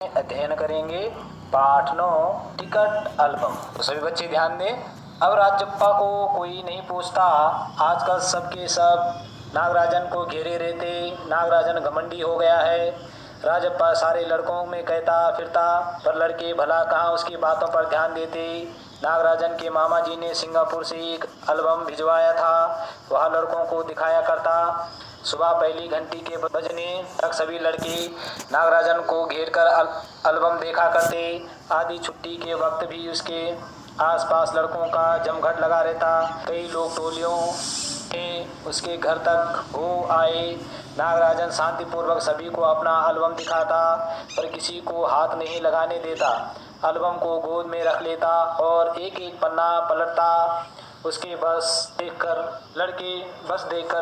अध्ययन करेंगे पाठ 9 टिकट एल्बम। तो सभी बच्चे ध्यान दें। अब राजप्पा को कोई नहीं पूछता। आजकल सबके सब नागराजन को घेरे रहते। नागराजन घमंडी हो गया है। राजप्पा सारे लड़कों में कहता फिरता, पर लड़के भला कहाँ उसकी बातों पर ध्यान देते। नागराजन के मामा जी ने सिंगापुर से एक एल्बम भिजवाया था, वह लड़कों को दिखाया करता। सुबह पहली घंटी के बजने तक सभी लड़के नागराजन को घेर कर एल्बम देखा करते। आधी छुट्टी के वक्त भी उसके आसपास लड़कों का जमघट लगा रहता। कई लोग टोलियों में उसके घर तक हो आए। नागराजन शांतिपूर्वक सभी को अपना एल्बम दिखाता, पर किसी को हाथ नहीं लगाने देता। एल्बम को गोद में रख लेता और एक एक पन्ना पलटता। उसके बस देखकर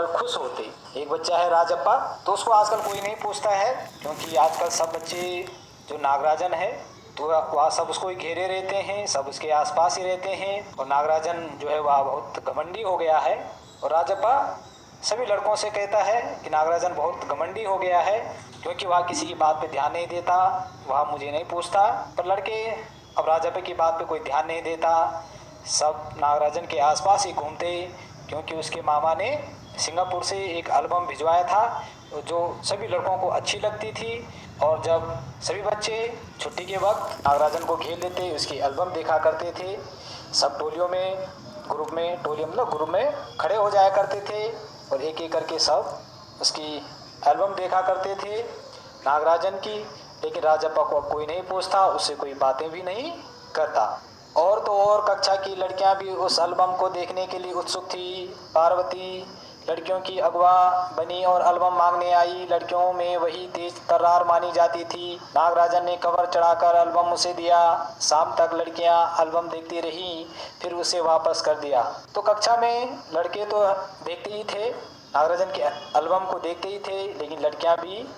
खुश होते। एक बच्चा है राजप्पा, तो उसको आजकल कोई नहीं पूछता है, क्योंकि आजकल सब बच्चे जो नागराजन है तो वह सब उसको ही घेरे रहते हैं, सब उसके आसपास ही रहते हैं। और नागराजन जो है वह बहुत घमंडी हो गया है। और राजप्पा सभी लड़कों से कहता है कि नागराजन बहुत घमंडी हो गया है, क्योंकि वह किसी की बात पे ध्यान नहीं देता, वह मुझे नहीं पूछता। पर लड़के अब राजप्पा की बात पे कोई ध्यान नहीं देता, सब नागराजन के आसपास ही घूमते, क्योंकि उसके मामा ने सिंगापुर से एक एल्बम भिजवाया था जो सभी लड़कों को अच्छी लगती थी। और जब सभी बच्चे छुट्टी के वक्त नागराजन को घेर लेते, उसकी एल्बम देखा करते थे। सब ग्रुप में खड़े हो जाया करते थे और एक एक करके सब उसकी एल्बम देखा करते थे नागराजन की। लेकिन राजप्पा को अब कोई नहीं पूछता, उससे कोई बातें भी नहीं करता। और तो और कक्षा की लड़कियां भी उस एल्बम को देखने के लिए उत्सुक थी। पार्वती लड़कियों की अगवा बनी और एल्बम मांगने आई। लड़कियों में वही तेज तर्रार मानी जाती थी। नागराजन ने कवर चढ़ाकर एल्बम उसे दिया। शाम तक लड़कियां एल्बम देखती रही, फिर उसे वापस कर दिया। तो कक्षा में लड़के तो देखते ही थे, नागराजन के एल्बम को देखते ही थे, लेकिन लड़कियां भी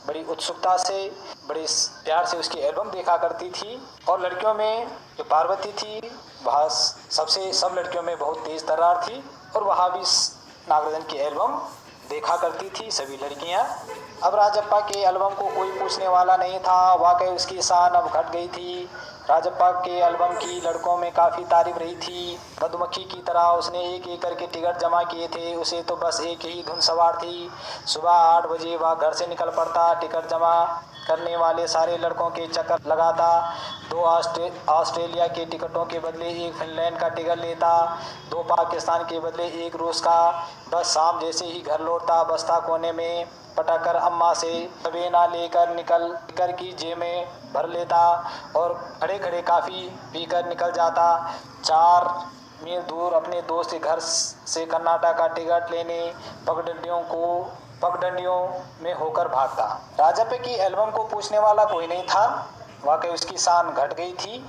बड़ी उत्सुकता से बड़े प्यार से उसकी एल्बम देखा करती थी। और लड़कियों में जो पार्वती थी वह सब लड़कियों में बहुत तेज तर्रार थी, और वह भी नागराजन की एल्बम देखा करती थी सभी लड़कियां। अब राजप्पा के एल्बम को कोई पूछने वाला नहीं था। वाकई उसकी शान अब घट गई थी। राजप्पा के एल्बम की लड़कों में काफ़ी तारीफ रही थी। मधुमक्खी की तरह उसने एक एक करके टिकट जमा किए थे। उसे तो बस एक ही धुन सवार थी। सुबह 8 बजे वह घर से निकल पड़ता, टिकट जमा करने वाले सारे लड़कों के चक्कर लगाता। 2 ऑस्ट्रेलिया के टिकटों के बदले एक फिनलैंड का टिकट लेता, 2 पाकिस्तान के बदले एक रूस का। बस शाम जैसे ही घर लौटता, बस्ता कोने में पटाकर अम्मा से तबेना लेकर निकल की जेब में भर लेता और खड़े खड़े काफ़ी पीकर निकल जाता। 4 मील दूर अपने दोस्त के घर से कर्नाटक का टिकट लेने पगडंडियों में होकर भागता। राजप्पा की एल्बम को पूछने वाला कोई नहीं था। वाकई उसकी शान घट गई थी।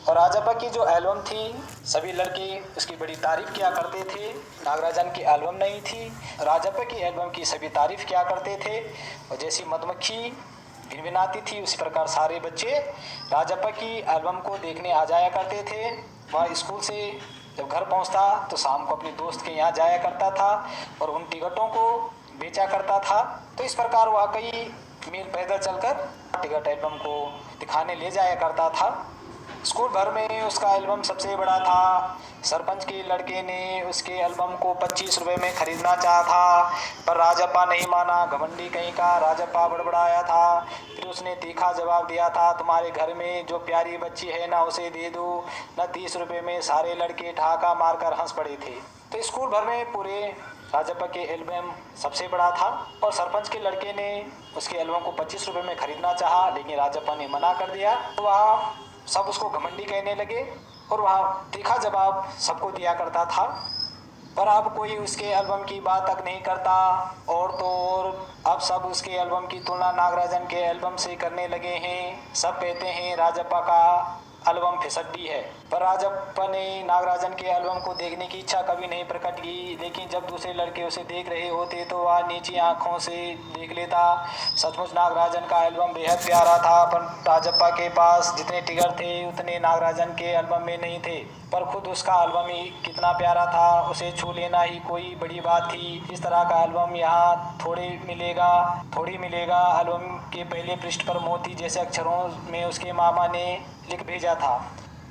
और राजप्पा की जो एल्बम थी, सभी लड़के उसकी बड़ी तारीफ किया करते थे। नागराजन की एल्बम नहीं थी, राजप्पा की एल्बम की सभी तारीफ किया करते थे। और जैसी मधुमक्खी भिनभिनाती थी, उसी प्रकार सारे बच्चे राजप्पा की एल्बम को देखने आ जाया करते थे। वह स्कूल से जब घर पहुंचता तो शाम को अपने दोस्त के यहाँ जाया करता था और उन टिकटों को बेचा करता था। तो इस प्रकार वह कई मील पैदल चलकर टिकट एल्बम को दिखाने ले जाया करता था। स्कूल भर में उसका एल्बम सबसे बड़ा था। सरपंच के लड़के ने उसके एल्बम को 25 रुपए में खरीदना चाहा था, पर राजप्पा नहीं माना। घमंडी कहीं का राजप्पा बड़बड़ाया था। फिर उसने तीखा जवाब दिया था, तुम्हारे घर में जो प्यारी बच्ची है ना, उसे दे दो न। 30 रुपए में सारे लड़के ठहाका मारकर हंस पड़े थे। तो स्कूल भर में पूरे राजप्पा के एल्बम सबसे बड़ा था। और सरपंच के लड़के ने उसके एल्बम को 25 रुपए में खरीदना चाहा, लेकिन राजप्पा ने मना कर दिया। तो वह सब उसको घमंडी कहने लगे और वह तीखा जवाब सबको दिया करता था। पर अब कोई उसके एल्बम की बात तक नहीं करता। और तो और अब सब उसके एल्बम की तुलना नागराजन के एल्बम से करने लगे हैं। सब कहते हैं राजप्पा का एल्बम फिसड्डी है। पर राजप्पा ने नागराजन के एल्बम को देखने की इच्छा कभी नहीं प्रकट की। लेकिन जब दूसरे लड़के उसे देख रहे होते तो वह नीची आंखों से देख लेता। सचमुच नागराजन का एल्बम बेहद प्यारा था, पर राजप्पा के पास जितने टिकट थे उतने नागराजन के एल्बम में नहीं थे। पर खुद उसका एल्बम ही कितना प्यारा था, उसे छू लेना ही कोई बड़ी बात थी। इस तरह का एल्बम यहाँ थोड़ी मिलेगा। एल्बम के पहले पृष्ठ पर मोती जैसे अक्षरों में उसके मामा ने लिख भेजा था,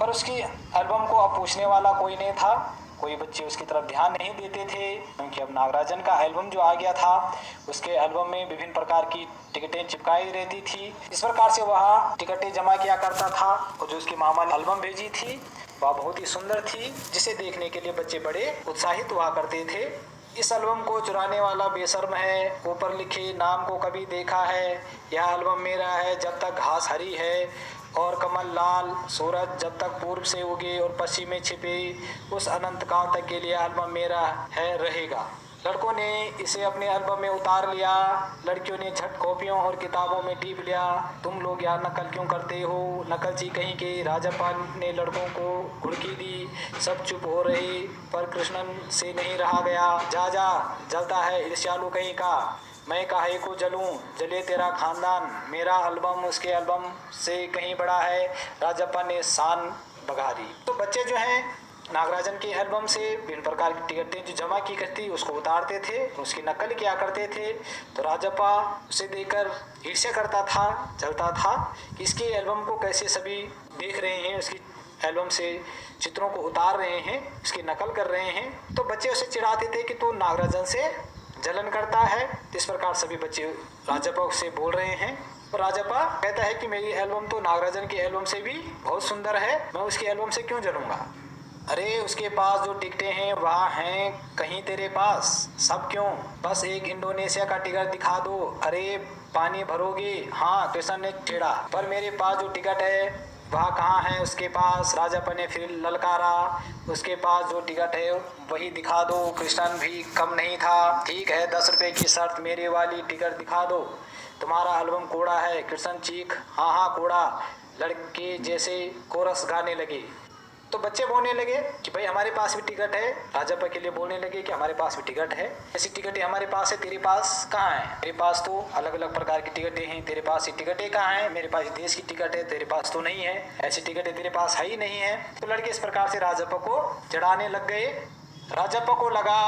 पर उसकी एल्बम को अब पूछने वाला कोई नहीं था। कोई बच्चे उसकी तरफ ध्यान नहीं देते थे, क्योंकि अब नागराजन का एल्बम जो आ गया था, उसके एल्बम में विभिन्न प्रकार की टिकटें चिपकाई रहती थी। इस प्रकार से वह टिकटें जमा किया करता था, और जो उसकी मामा ने एल्बम भेजी थी वह बहुत ही सुंदर थी, जिसे देखने के लिए बच्चे बड़े उत्साहित हुआ करते थे। इस एल्बम को चुराने वाला बेशर्म है, ऊपर लिखे नाम को कभी देखा है, यह एल्बम मेरा है जब तक घास हरी है, और कमल लाल सूरज जब तक पूर्व से उगे और पश्चिम में छिपे, उस अनंत काल तक के लिए एल्बम मेरा है रहेगा। लड़कों ने इसे अपने एल्बम में उतार लिया, लड़कियों ने झट कॉपियों और किताबों में टीप लिया। तुम लोग यहाँ नकल क्यों करते हो, नकलची कहीं के। राजप्पा ने लड़कों को घुड़की दी। सब चुप हो रहे, पर कृष्णन से नहीं रहा गया। जा जलता है ईर्ष्यालु कहीं का, मैं काहे को जलूं, जले तेरा खानदान, मेरा एल्बम उसके एल्बम से कहीं बड़ा है। राजप्पा ने शान बघारी। तो बच्चे जो हैं नागराजन के एल्बम से विभिन्न प्रकार की टिकटें जो जमा की करती उसको उतारते थे, उसकी नकल किया करते थे। तो राजप्पा उसे देखकर ईर्ष्या करता था, चलता था कि इसके एल्बम को कैसे सभी देख रहे हैं, उसकी एल्बम से चित्रों को उतार रहे हैं, उसकी नकल कर रहे हैं। तो बच्चे उसे चिढ़ाते थे कि तू नागराजन से जलन करता है। इस प्रकार सभी बच्चे राजप्पा से बोल रहे हैं, और राजप्पा कहता है कि मेरी एल्बम तो नागराजन की एल्बम से भी बहुत सुंदर है, मैं उसकी एल्बम से क्यों जलूंगा। अरे उसके पास जो टिकटें हैं वहाँ हैं कहीं तेरे पास, सब क्यों, बस एक इंडोनेशिया का टिकट दिखा दो। अरे पानी भरोगे, हाँ कृष्ण ने छेड़ा, पर मेरे पास जो टिकट है वह कहाँ है उसके पास। राजप्पा ने फिर ललकारा, उसके पास जो टिकट है वही दिखा दो। कृष्णन भी कम नहीं था। ठीक है 10 रुपए की शर्त, मेरे वाली टिकट दिखा दो, तुम्हारा एल्बम कोड़ा है। कृष्णन चीख, हाँ कोड़ा, लड़के जैसे कोरस गाने लगे। तो बच्चे बोलने लगे कि भाई हमारे पास भी टिकट है। राजप्पा के लिए बोलने लगे कि हमारे पास भी टिकट है, ऐसी टिकटें हमारे पास है, तेरे पास कहाँ है। मेरे पास तो अलग अलग प्रकार की टिकटें हैं, तेरे पास ये टिकटें कहाँ हैं। मेरे पास देश की टिकट है, तेरे पास तो नहीं है, ऐसी टिकटें तेरे पास है ही नहीं है। तो लड़के इस प्रकार से राजप्पा को चढ़ाने लग गए। राजप्पा को लगा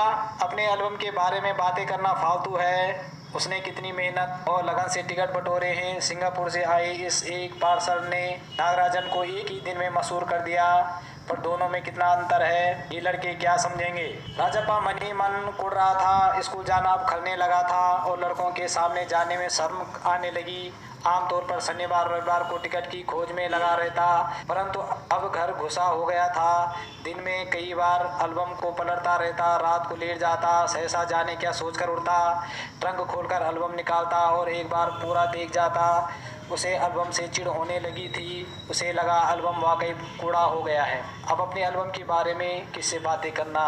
अपने एल्बम के बारे में बातें करना फालतू है, उसने कितनी मेहनत और लगन से टिकट बटोरे हैं। सिंगापुर से आए इस एक पार्सल ने नागराजन को एक ही दिन में मशहूर कर दिया, पर दोनों में कितना अंतर है, ये लड़के क्या समझेंगे। राजप्पा मन ही मन कुड़ रहा था। स्कूल जाना अब खलने लगा था, और लड़कों के सामने जाने में शर्म आने लगी। आमतौर पर शनिवार रविवार को टिकट की खोज में लगा रहता, परंतु अब घर घुसा हो गया था। दिन में कई बार एल्बम को पलटता रहता, रात को लेट जाता, सहसा जाने क्या सोचकर उड़ता, ट्रंक खोलकर एल्बम निकालता और एक बार पूरा देख जाता। उसे एल्बम से चिढ़ होने लगी थी, उसे लगा एल्बम वाकई कूड़ा हो गया है। अब अपने एल्बम के बारे में किससे बातें करना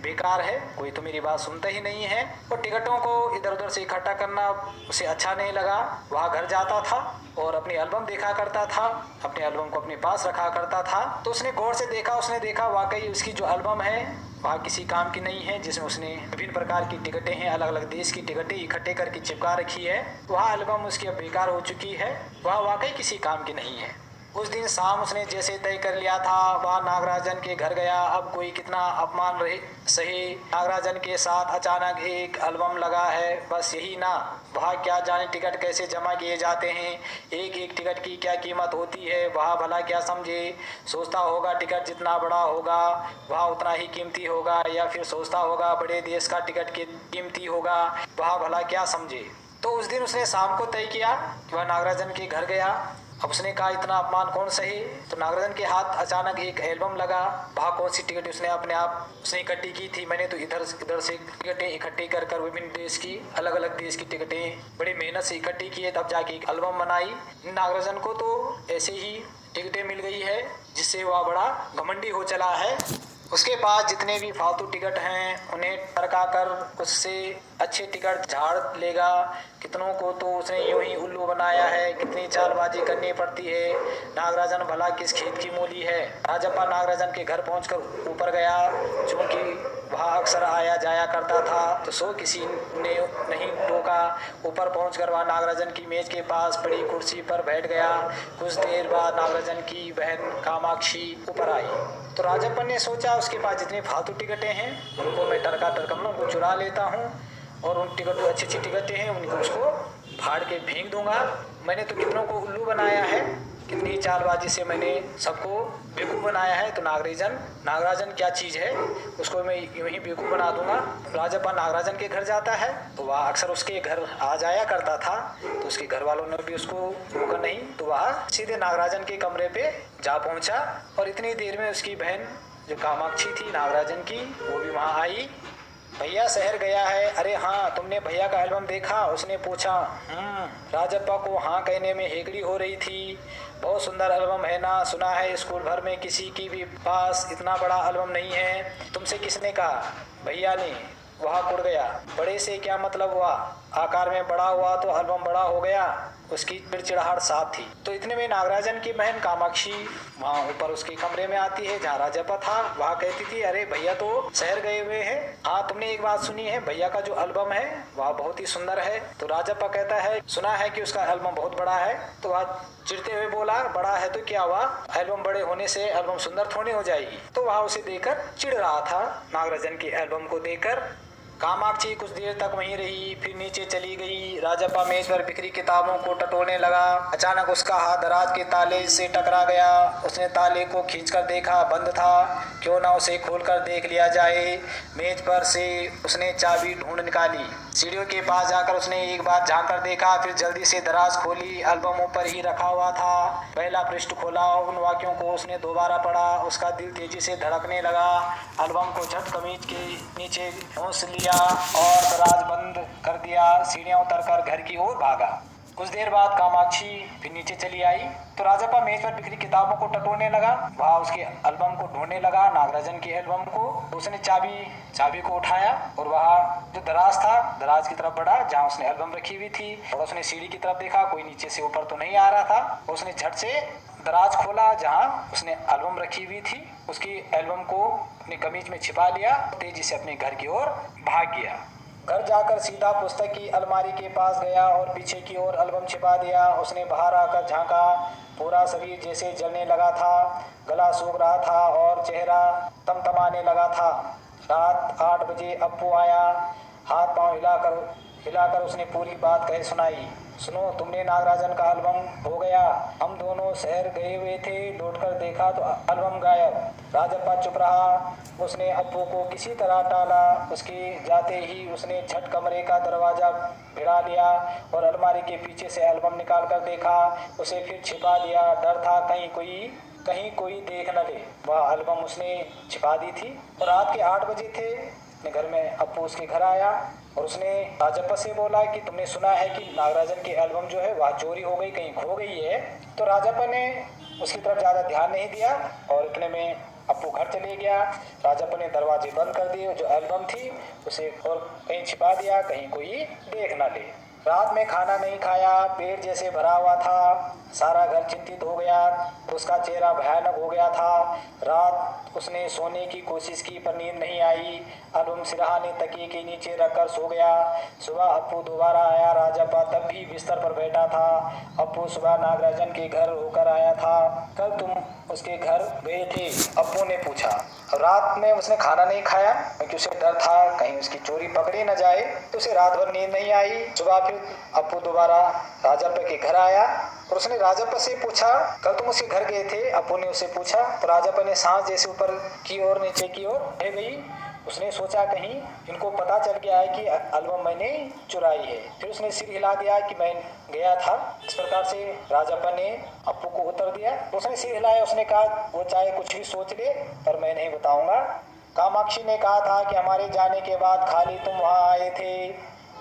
बेकार है, कोई तो मेरी बात सुनता ही नहीं है। और टिकटों को इधर उधर से इकट्ठा करना उसे अच्छा नहीं लगा। वह घर जाता था और अपनी एल्बम देखा करता था, अपने एल्बम को अपने पास रखा करता था। तो उसने गौर से देखा, उसने देखा वाकई उसकी जो एल्बम है वह किसी काम की नहीं है, जिसमें उसने विभिन्न प्रकार की टिकटें हैं, अलग अलग देश की टिकटें इकट्ठे करके चिपका रखी है। वह एल्बम उसकी अब बेकार हो चुकी है, वह वाकई किसी काम की नहीं है। उस दिन शाम उसने जैसे तय कर लिया था, वह नागराजन के घर गया। अब कोई कितना अपमान रहे सही, नागराजन के साथ अचानक एक एल्बम लगा है, बस यही ना। वह क्या जाने टिकट कैसे जमा किए जाते हैं, एक एक टिकट की क्या कीमत होती है, वह भला क्या समझे। सोचता होगा टिकट जितना बड़ा होगा वह उतना ही कीमती होगा, या फिर सोचता होगा बड़े देश का टिकट कीमती होगा, वह भला क्या समझे। तो उस दिन उसने शाम को तय किया कि वह नागराजन के घर गया। अब उसने कहा इतना अपमान कौन सहे। तो नागराजन के हाथ अचानक एक एल्बम लगा। वहाँ कौन सी टिकट उसने अपने आप उसने इकट्ठी की थी, मैंने तो इधर से टिकटें इकट्ठी कर विभिन्न देश की, अलग अलग देश की टिकटें बड़ी मेहनत से इकट्ठी की है, तब जाके एक एल्बम बनाई। नागराजन को तो ऐसे ही टिकटें मिल गई है, जिससे वह बड़ा घमंडी हो चला है। उसके पास जितने भी फालतू टिकट हैं उन्हें टरका कर उससे अच्छे टिकट झाड़ लेगा, कितनों को तो उसने यूं ही उल्लू बनाया है, कितनी चालबाजी करनी पड़ती है। नागराजन भला किस खेत की मूली है। राजप्पा नागराजन के घर पहुंचकर ऊपर गया, चूंकि वहाँ अक्सर आया जाया करता था तो सो किसी ने नहीं टोका। ऊपर पहुंचकर वह नागराजन की मेज के पास पड़ी कुर्सी पर बैठ गया। कुछ देर बाद नागराजन की बहन कामाक्षी ऊपर आई तो राजप्पन ने सोचा उसके पास जितने फालतू टिकटें हैं उनको मैं टरका टरकम उनको चुरा लेता हूँ और उन टिकट जो अच्छी अच्छी टिकटें हैं उनको उसको फाड़ के फेंक दूंगा। मैंने तो कितनों को उल्लू बनाया है, कितनी चालबाजी से मैंने सबको बेवकूफ़ बनाया है। तो नागराजन क्या चीज़ है, उसको मैं यूं ही बेवकूफ़ बना दूंगा। राजप्पा नागराजन के घर जाता है तो वह अक्सर उसके घर आ जाया करता था, तो उसके घर वालों ने भी उसको रोका नहीं, तो वह सीधे नागराजन के कमरे पे जा पहुंचा। और इतनी देर में उसकी बहन जो कामाक्षी थी नागराजन की, वो भी वहाँ आई। भैया शहर गया है। अरे हाँ, तुमने भैया का एल्बम देखा? उसने पूछा। राजप्पा को हाँ कहने में हेकड़ी हो रही थी। बहुत सुंदर एल्बम है ना, सुना है स्कूल भर में किसी की भी पास इतना बड़ा एल्बम नहीं है। तुमसे किसने कहा? भैया ने। वह कुड़ गया। बड़े से क्या मतलब हुआ? आकार में बड़ा हुआ तो एल्बम बड़ा हो गया। उसकी चिड़चिड़ाहट साफ थी। तो इतने में नागराजन की बहन कामाक्षी वहाँ ऊपर उसके कमरे में आती है जहाँ राजप्पा था। वहाँ कहती थी, अरे भैया तो शहर गए हुए हैं। हाँ, तुमने एक बात सुनी है? भैया का जो एल्बम है वह बहुत ही सुंदर है। तो राजप्पा कहता है, सुना है कि उसका एल्बम बहुत बड़ा है। तो वह चिढ़ते हुए बोला, बड़ा है तो क्या हुआ, एल्बम बड़े होने से एल्बम सुंदर थोड़ी हो जाएगी। तो वह उसे देखकर चिढ़ रहा था, नागराजन के एल्बम को देखकर। कामाक्षी कुछ देर तक वहीं रही, फिर नीचे चली गई। राजप्पा मेज पर बिखरी किताबों को टटोलने लगा। अचानक उसका हाथ दराज के ताले से टकरा गया। उसने ताले को खींचकर देखा, बंद था। क्यों ना उसे खोलकर देख लिया जाए। मेज पर से उसने चाबी ढूंढ निकाली। सीढ़ियों के पास जाकर उसने एक बार झांक कर देखा, फिर जल्दी से दराज खोली। एल्बम ऊपर ही रखा हुआ था। पहला पृष्ठ खोला, उन वाक्यों को उसने दोबारा पढ़ा। उसका दिल तेजी से धड़कने लगा। एल्बम को झट कमीज के नीचे ठूंस लिया और दराज बंद कर दिया। सीढ़ियां उतरकर घर की ओर भागा। कुछ देर बाद कामाक्षी फिर नीचे चली आई तो राजप्पा मेज पर बिखरी किताबों को टटोलने लगा। वह उसके एल्बम को ढूंढने लगा, नागराजन के एल्बम को। उसने चाबी को उठाया और वह जो दराज था, दराज की तरफ बढ़ा जहाँ उसने एल्बम रखी हुई थी। और उसने सीढ़ी की तरफ देखा, कोई नीचे से ऊपर तो नहीं आ रहा था। उसने झट से दराज खोला जहाँ उसने एल्बम रखी हुई थी। उसकी एल्बम को अपनी कमीज में छिपा लिया, तेजी से अपने घर की ओर भाग गया। घर जाकर सीधा पुस्तक की अलमारी के पास गया और पीछे की ओर एल्बम छिपा दिया। उसने बाहर आकर झांका, पूरा शरीर जैसे जलने लगा था, गला सूख रहा था और चेहरा तमतमाने लगा था। रात 8 बजे अप्पू आया। हाथ पांव हिलाकर उसने पूरी बात कह सुनाई। सुनो, तुमने नागराजन का एल्बम हो गया। हम दोनों शहर गए हुए थे, लौटकर देखा तो एल्बम गायब। राजप्पा चुप रहा। उसने अप्पू को किसी तरह टाला। उसके जाते ही उसने झट कमरे का दरवाजा भिड़ा लिया और अलमारी के पीछे से एल्बम निकाल कर देखा। उसे फिर छिपा दिया। डर था कहीं कोई देख न ले। वह एल्बम उसने छिपा दी थी। और रात के 8 बजे थे। अपने घर में अप्पू उसके घर आया और उसने राजप्पा से बोला कि तुमने सुना है कि नागराजन की एल्बम जो है वह चोरी हो गई, कहीं खो गई है। तो राजप्पा ने उसकी तरफ ज़्यादा ध्यान नहीं दिया और इतने में अप्पू घर चले गया। राजप्पा ने दरवाजे बंद कर दिए, जो एल्बम थी उसे और कहीं छिपा दिया, कहीं कोई देख ना ले। रात में खाना नहीं खाया, पेट जैसे भरा हुआ था। सारा घर चिंतित हो गया। उसका चेहरा भयानक हो गया था। रात उसने सोने की कोशिश की पर नींद नहीं आई। एल्बम सिरहाने तकिए के नीचे रखकर सो गया। सुबह अप्पू दोबारा आया। राजप्पा तब भी बिस्तर पर बैठा था। अप्पू सुबह नागराजन के घर होकर आया था। कल तुम उसके घर गए थे? अप्पू ने पूछा। रात में उसने खाना नहीं खाया क्योंकि उसे डर था कहीं उसकी चोरी पकड़ी न जाए, तो उसे रात भर नींद नहीं आई। सुबह फिर अप्पू दोबारा राजप्पा के घर आया और उसने राजप्पा से पूछा, कल तुम उसके घर गए थे? अप्पू ने उससे पूछा। तो राजप्पा ने सांस जैसे ऊपर की ओर नीचे की ओर बह गई। उसने सोचा कहीं इनको पता चल गया है कि एल्बम मैंने चुराई है। फिर उसने सिर हिला दिया कि मैं गया था। इस प्रकार से राजप्पा ने अप्पू को उत्तर दिया। उसने सिर हिलाया। उसने कहा, वो चाहे कुछ भी सोच ले पर मैं नहीं बताऊंगा। कामाक्षी ने कहा था कि हमारे जाने के बाद खाली तुम वहाँ आए थे।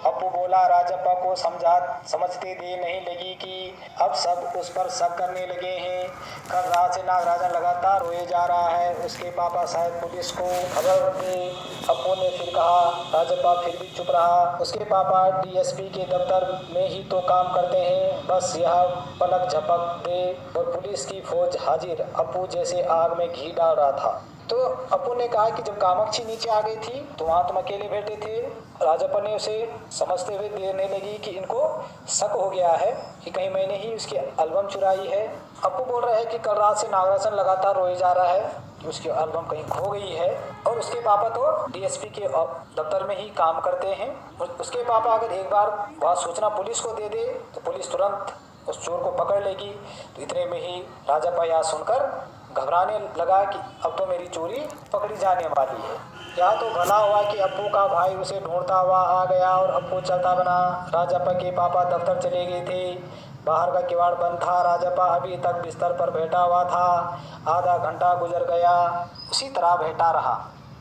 अप्पू बोला। राजप्पा को समझते देर नहीं लगी कि अब सब उस पर शक करने लगे हैं। कल रात से नागराजन लगातार रोए जा रहा है, उसके पापा शायद पुलिस को खबर दे। अप्पू ने फिर कहा। राजप्पा फिर भी चुप रहा। उसके पापा डीएसपी के दफ्तर में ही तो काम करते हैं, बस यह पलक झपक दे और पुलिस की फौज हाजिर। अप्पू जैसे आग में घी डाल रहा था। तो अप्पू ने कहा कि जब कामाक्षी नीचे आ गई थी तो वहाँ तुम अकेले बैठे थे। राजप्पा ने उसे समझते हुए देने लगी कि इनको शक हो गया है कि कहीं मैंने ही उसकी एल्बम चुराई है। अप्पू बोल रहा है कि कल रात से नागराजन लगातार रोए जा रहा है कि उसकी एल्बम कहीं खो गई है और उसके पापा तो डीएसपी के दफ्तर में ही काम करते हैं। उसके पापा अगर एक बार वह सूचना पुलिस को दे दे तो पुलिस तुरंत उस चोर को पकड़ लेगी। तो इतने में ही राजप्पा यह सुनकर घबराने लगा कि अब तो मेरी चोरी पकड़ी जाने वाली है। यहाँ तो भला हुआ कि अप्पू का भाई उसे ढूंढता हुआ आ गया और अप्पू चलता बना। राजप्पा के पापा दफ्तर चले गए थे। बाहर का किवाड़ बंद था। राजप्पा अभी तक बिस्तर पर बैठा हुआ था। आधा घंटा गुजर गया, उसी तरह बैठा रहा।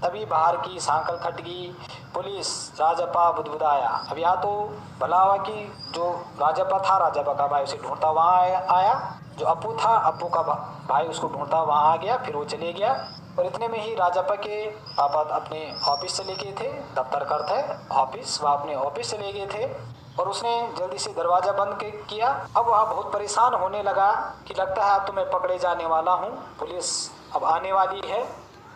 तभी बाहर की सांकल खट गई। पुलिस। राजप्पा बुदबुदाया। अब यहाँ तो भला हुआ कि जो राजप्पा था, राजप्पा का भाई उसे ढूंढता वहाँ आया। जो अप्पू था, अप्पू का भाई उसको ढूंढता वहाँ आ गया, फिर वो चले गया। और इतने में ही राजप्पा के पापा अपने ऑफिस चले गए थे। दफ्तर करते ऑफिस, वह अपने ऑफिस चले गए थे और उसने जल्दी से दरवाज़ा बंद किया। अब वह बहुत परेशान होने लगा कि लगता है अब तो मैं पकड़े जाने वाला हूँ, पुलिस अब आने वाली है।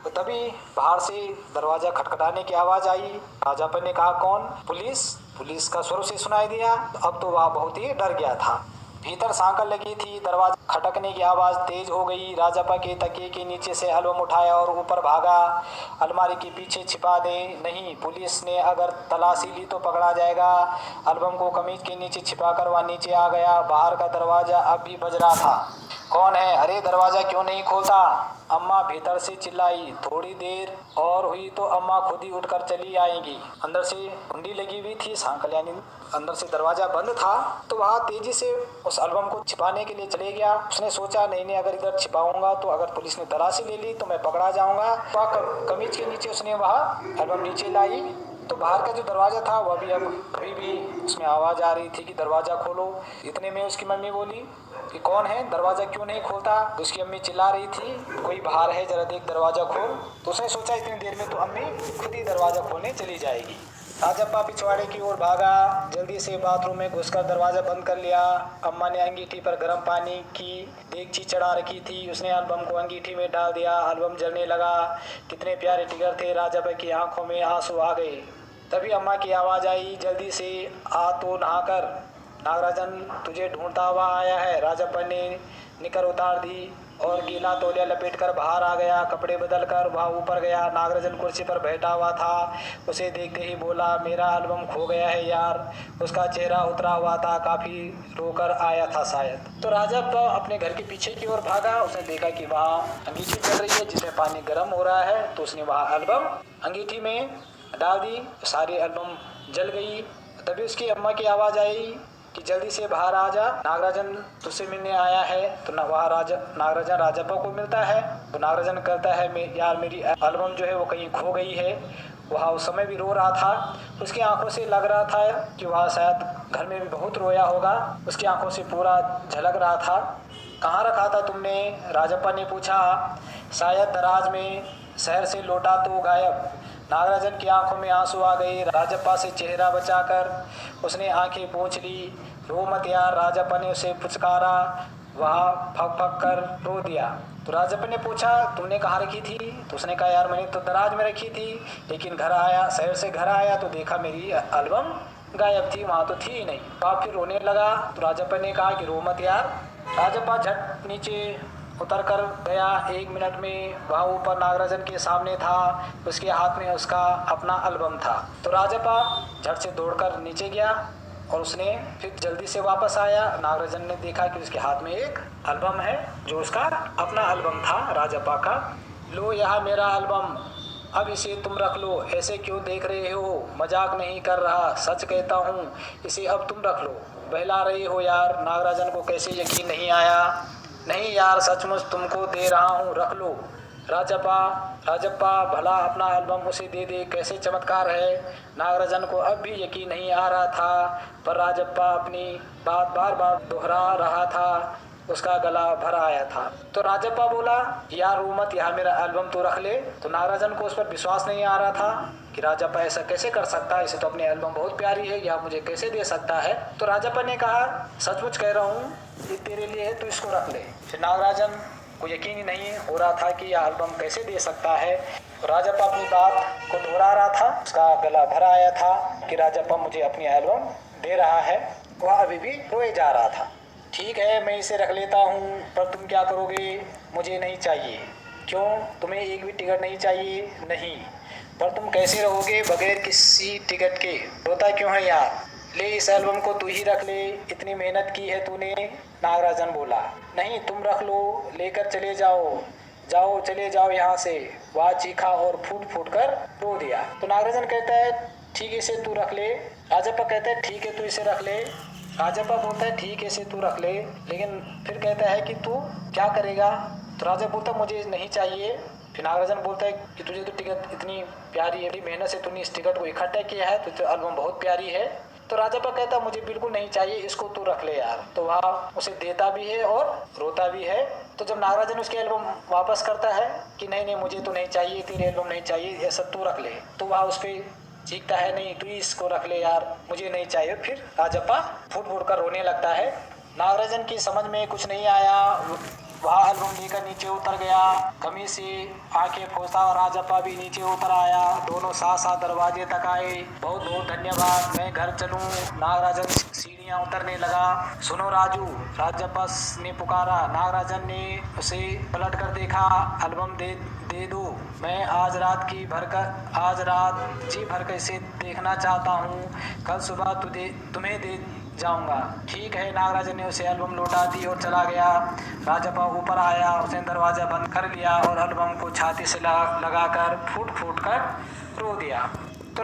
तो तभी बाहर से दरवाज़ा खटखटाने की आवाज़ आई। राजप्पा ने कहा, कौन? पुलिस। पुलिस का स्वर से सुनाई दिया। अब तो वह बहुत ही डर गया था। भीतर सांकल लगी थी। दरवाजा खटकने की आवाज़ तेज हो गई। राजप्पा के तकिए के नीचे से एल्बम उठाया और ऊपर भागा। अलमारी के पीछे छिपा दे। नहीं, पुलिस ने अगर तलाशी ली तो पकड़ा जाएगा। एल्बम को कमीज के नीचे छिपा कर वह नीचे आ गया। बाहर का दरवाज़ा अब भी बज रहा था। कौन है? अरे दरवाज़ा क्यों नहीं खोलता? अम्मा भीतर से चिल्लाई। थोड़ी देर और हुई तो अम्मा खुद ही उठकर चली आएंगी। अंदर से कुंडी लगी हुई थी, सांकल यानी अंदर से दरवाज़ा बंद था। तो वह तेजी से उस एल्बम को छिपाने के लिए चले गया। उसने सोचा, नहीं अगर इधर छिपाऊंगा तो अगर पुलिस ने तलाशी ले ली तो मैं पकड़ा जाऊंगा। वह कमीज के नीचे उसने वह एल्बम नीचे लाई। तो बाहर का जो दरवाज़ा था वह भी अब अभी भी उसमें आवाज़ आ रही थी कि दरवाज़ा खोलो। इतने में उसकी मम्मी बोली कि कौन है? दरवाज़ा क्यों नहीं खोलता? उसकी अम्मी चिल्ला रही थी, कोई बाहर है, जरा देख दरवाज़ा खोल। तो उसने सोचा इतनी देर में तो अम्मी खुद ही दरवाज़ा खोलने चली जाएगी। राजप्पा पिछवाड़े की ओर भागा। जल्दी से बाथरूम में घुसकर दरवाज़ा बंद कर लिया। अम्मा ने अंगीठी पर गर्म पानी की देगची चढ़ा रखी थी। उसने एल्बम को अंगीठी में डाल दिया। एल्बम जलने लगा। कितने प्यारे टिगर थे। राजप्पा की आंखों में आंसू आ गए। तभी अम्मा की आवाज़ आई, जल्दी से आ तो नहाकर, नागराजन तुझे ढूंढता हुआ आया है। राजप्पा ने निकर उतार दी और गीला तौलिया लपेटकर बाहर आ गया। कपड़े बदलकर वह ऊपर गया। नागराजन कुर्सी पर बैठा हुआ था। उसे देखते ही बोला, मेरा एल्बम खो गया है यार। उसका चेहरा उतरा हुआ था, काफ़ी रोकर आया था शायद। तो राजप्पा अपने घर के पीछे की ओर भागा। उसने देखा कि वहाँ अंगीठी चल रही है जिसमें पानी गर्म हो रहा है। तो उसने वह एल्बम अंगीठी में डाल दी। सारी एल्बम जल गई। तभी उसकी अम्मा की आवाज़ आई कि जल्दी से बाहर आ जा, नागराजन तुझसे मिलने आया है। तो नागराजन राजप्पा को मिलता है। तो नागराजन कहता है, यार मेरी एल्बम जो है वो कहीं खो गई है। वह उस समय भी रो रहा था। उसकी आंखों से लग रहा था कि वह शायद घर में भी बहुत रोया होगा। उसकी आंखों से पूरा झलक रहा था। कहाँ रखा था तुमने? राजप्पा ने पूछा। शायद दराज में, शहर से लौटा तो गायब। नागराजन की आंखों में आंसू आ गए। राजप्पा से चेहरा बचाकर उसने आंखें पोंछ ली। रो मत यार, राजप्पा ने उसे पुचकारा। वह फक फक कर रो दिया। तो राजप्पा ने पूछा, तुमने कहाँ रखी थी? तो उसने कहा, यार मैंने तो दराज में रखी थी, लेकिन शहर से घर आया तो देखा मेरी एल्बम गायब थी, वहाँ तो थी ही नहीं। आप फिर रोने लगा। तो राजप्पा ने कहा कि रो मत यार। राजप्पा झट नीचे उतर कर गया। 1 मिनट में वह ऊपर नागराजन के सामने था। उसके हाथ में उसका अपना एल्बम था। तो राजप्पा झट से दौड़कर नीचे गया और उसने फिर जल्दी से वापस आया। नागराजन ने देखा कि उसके हाथ में एक एल्बम है जो उसका अपना एल्बम था राजप्पा का। लो यहाँ मेरा एल्बम, अब इसे तुम रख लो। ऐसे क्यों देख रहे हो? मजाक नहीं कर रहा, सच कहता हूँ, इसे अब तुम रख लो। बहला रहे हो यार। नागराजन को कैसे यकीन नहीं आया। नहीं यार, सचमुच तुमको दे रहा हूँ, रख लो। राजप्पा राजप्पा भला अपना एल्बम उसे दे दे, कैसे चमत्कार है। नागराजन को अब भी यकीन नहीं आ रहा था, पर राजप्पा अपनी बात बार बार दोहरा रहा था। उसका गला भर आया था। तो राजप्पा बोला, यार रो मत, यार मेरा एल्बम तो रख ले। तो नागराजन को उस पर विश्वास नहीं आ रहा था कि राजप्पा ऐसा कैसे कर सकता है, इसे तो अपनी एल्बम बहुत प्यारी है, या मुझे कैसे दे सकता है। तो राजप्पा ने कहा, सचमुच कह रहा हूँ, ये तेरे लिए है, तो इसको रख ले। फिर नागराजन को यकीन ही नहीं हो रहा था कि यह एल्बम कैसे दे सकता है। राजप्पा अपनी बात को दोहरा रहा था, उसका गला भर आया था कि राजप्पा मुझे अपनी एल्बम दे रहा है। वह अभी भी रोए जा रहा था। ठीक है, मैं इसे रख लेता हूँ, पर तुम क्या करोगे? मुझे नहीं चाहिए। क्यों, तुम्हें एक भी टिकट नहीं चाहिए? नहीं। पर तुम कैसे रहोगे बगैर किसी टिकट के? रोता क्यों है यार? ले, इस एल्बम को तू ही रख ले, इतनी मेहनत की है तूने। नागराजन बोला, नहीं तुम रख लो, लेकर चले जाओ, जाओ चले जाओ यहाँ से। वह चीखा और फूट फूट कर रो दिया। तो नागराजन कहता है, ठीक है इसे तू रख ले। राजप्पा कहता है, ठीक है तू इसे रख ले। राजप्पा बोलता है, ठीक है इसे तू रख ले, लेकिन फिर कहता है कि तू क्या करेगा? तो राजा बोलता है, मुझे नहीं चाहिए। फिर नागराजन बोलता है कि तुझे तो टिकट इतनी प्यारी है, मेहनत से तूने इस टिकट को इकट्ठा किया है, तो एल्बम बहुत प्यारी है। तो राजप्पा कहता, मुझे बिल्कुल नहीं चाहिए, इसको तू रख ले यार। तो वह उसे देता भी है और रोता भी है। तो जब नागराजन उसकी एल्बम वापस करता है कि नहीं नहीं मुझे तो नहीं चाहिए, तेरी एल्बम नहीं चाहिए, ये सब तू रख ले, तो वह उस पर चीखता है, नहीं तू इसको रख ले यार, मुझे नहीं चाहिए। फिर राजप्पा फूट फूट कर रोने लगता है। नागराजन की समझ में कुछ नहीं आया। वह एल्बम लेकर नीचे उतर गया, कमीज से आंखें पोंछा और राजप्पा भी नीचे उतर आया। दोनों साथ साथ दरवाजे तक आए। बहुत बहुत धन्यवाद, मैं घर चलूं। नागराजन सीढ़ियां उतरने लगा। सुनो राजू, राजप्पा ने पुकारा। नागराजन ने उसे पलट कर देखा। एल्बम दे दो, मैं आज रात जी भर कर इसे देखना चाहता हूँ। कल सुबह तुम्हें दे जाऊंगा। ठीक है। नागराजन ने उसे एल्बम लौटा दी और चला गया। राजप्पा ऊपर आया, उसने दरवाजा बंद कर लिया और एल्बम को छाती से लगाकर फूट फूट कर रो दिया। तो